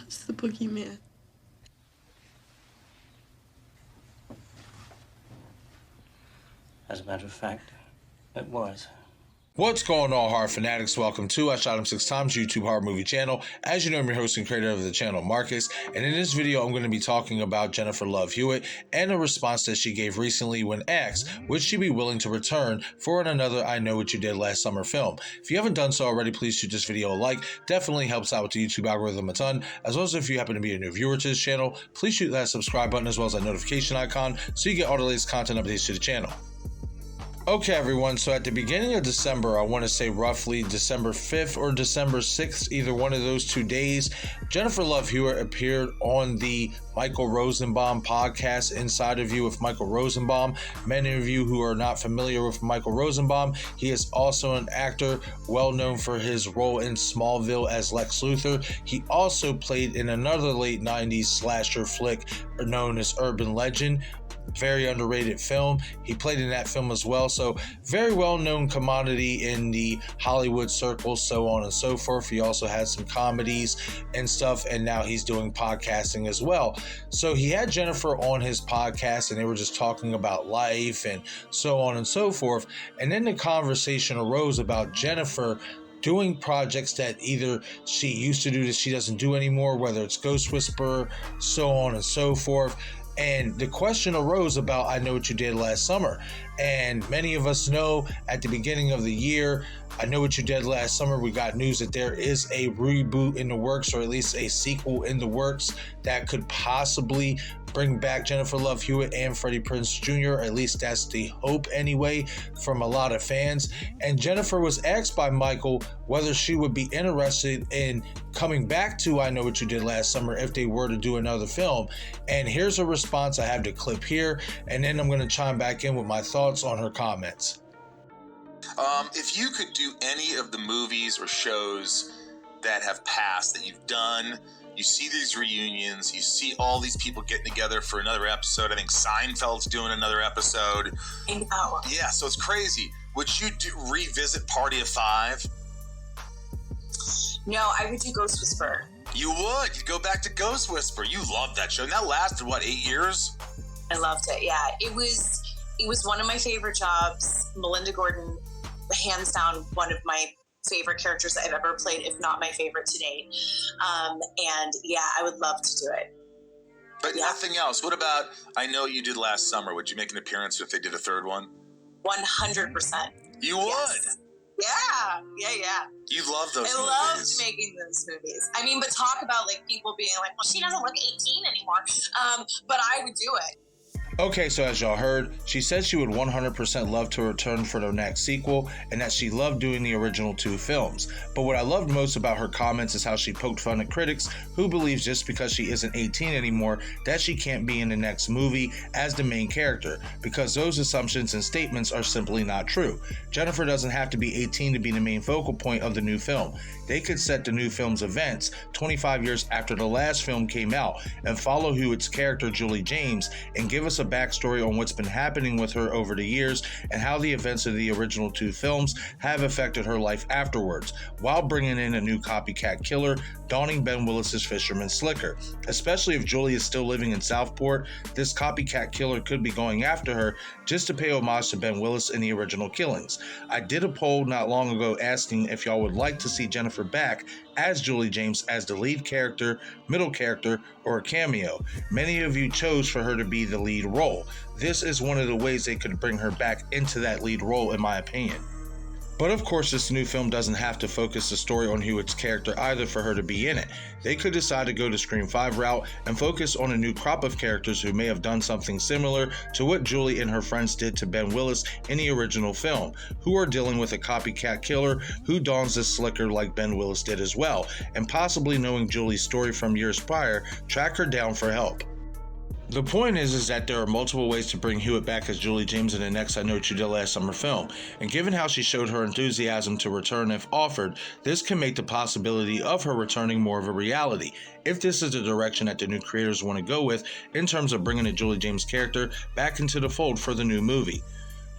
was the boogeyman. As a matter of fact, it was. What's going on, horror fanatics? Welcome to I Shot Him 6 Times YouTube horror movie channel. As you know, I'm your host and creator of the channel, Marcus, and in this video, I'm going to be talking about Jennifer Love Hewitt and a response that she gave recently when asked, would she be willing to return for another I Know What You Did Last Summer film? If you haven't done so already, please shoot this video a like. Definitely helps out with the YouTube algorithm a ton, as well as if you happen to be a new viewer to this channel, please shoot that subscribe button as well as that notification icon so you get all the latest content updates to the channel. Okay, everyone, so at the beginning of December, I want to say roughly December 5th or December 6th, either one of those 2 days, Jennifer Love Hewitt appeared on the Michael Rosenbaum podcast, Inside of You with Michael Rosenbaum. Many of you who are not familiar with Michael Rosenbaum, he is also an actor well known for his role in Smallville as Lex Luthor. He also played in another late 90s slasher flick known as Urban Legend. Very underrated film. He played in that film as well, so very well-known commodity in the Hollywood circle, so on and so forth. He also had some comedies and stuff, and now he's doing podcasting as well. So he had Jennifer on his podcast, and they were just talking about life and so on and so forth, and then the conversation arose about Jennifer doing projects that either she used to do that she doesn't do anymore, whether it's Ghost Whisperer, so on and so forth. And the question arose about I Know What You Did Last Summer. And many of us know at the beginning of the year, I Know What You Did Last Summer, we got news that there is a reboot in the works, or at least a sequel in the works that could possibly bring back Jennifer Love Hewitt and Freddie Prinze Jr. At least that's the hope anyway from a lot of fans. And Jennifer was asked by Michael whether she would be interested in coming back to I Know What You Did Last Summer if they were to do another film. And here's a response. I have the clip here, and then I'm going to chime back in with my thoughts on her comments. If you could do any of the movies or shows that have passed that you've done, you see these reunions, you see all these people getting together for another episode. I think Seinfeld's doing another episode. I know. Yeah, so it's crazy. Would you revisit Party of Five? No, I would do Ghost Whisperer. You would. You'd go back to Ghost Whisperer. You loved that show. And that lasted, what, 8 years? I loved it, yeah. It was one of my favorite jobs. Melinda Gordon, hands down, one of my favorite characters I've ever played, if not my favorite to date. And yeah, I would love to do it. But yeah. Nothing else. What about I Know What You Did Last Summer? Would you make an appearance if they did a third one? 100%. You would? Yes. Yeah. You love those movies. I loved making those movies. I mean, but talk about like people being like, well, she doesn't look 18 anymore. But I would do it. Okay, so as y'all heard, she said she would 100% love to return for the next sequel and that she loved doing the original 2 films. But what I loved most about her comments is how she poked fun at critics who believes just because she isn't 18 anymore that she can't be in the next movie as the main character, because those assumptions and statements are simply not true. Jennifer doesn't have to be 18 to be the main focal point of the new film. They could set the new film's events 25 years after the last film came out and follow Hewitt's character Julie James and give us a backstory on what's been happening with her over the years and how the events of the original 2 films have affected her life afterwards, while bringing in a new copycat killer donning Ben Willis's fisherman slicker. Especially if Julie is still living in Southport, this copycat killer could be going after her just to pay homage to Ben Willis in the original killings. I did a poll not long ago asking if y'all would like to see Jennifer back as Julie James as the lead character, middle character, or a cameo. Many of you chose for her to be the lead role. This is one of the ways they could bring her back into that lead role, in my opinion. But of course, this new film doesn't have to focus the story on Hewitt's character either for her to be in it. They could decide to go the Scream 5 route and focus on a new crop of characters who may have done something similar to what Julie and her friends did to Ben Willis in the original film, who are dealing with a copycat killer who dons a slicker like Ben Willis did as well, and possibly knowing Julie's story from years prior, track her down for help. The point is that there are multiple ways to bring Hewitt back as Julie James in the next I Know What You Did Last Summer film, and given how she showed her enthusiasm to return if offered, this can make the possibility of her returning more of a reality, if this is the direction that the new creators want to go with in terms of bringing the Julie James character back into the fold for the new movie.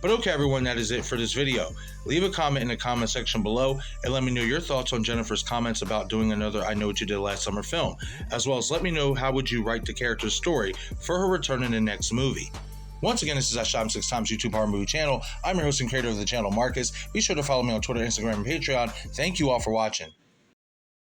But okay, everyone, that is it for this video. Leave a comment in the comment section below and let me know your thoughts on Jennifer's comments about doing another I Know What You Did Last Summer film, as well as let me know how would you write the character's story for her return in the next movie. Once again, this is I Shot Him 6 Times YouTube horror movie channel. I'm your host and creator of the channel, Marcus. Be sure to follow me on Twitter, Instagram, and Patreon. Thank you all for watching.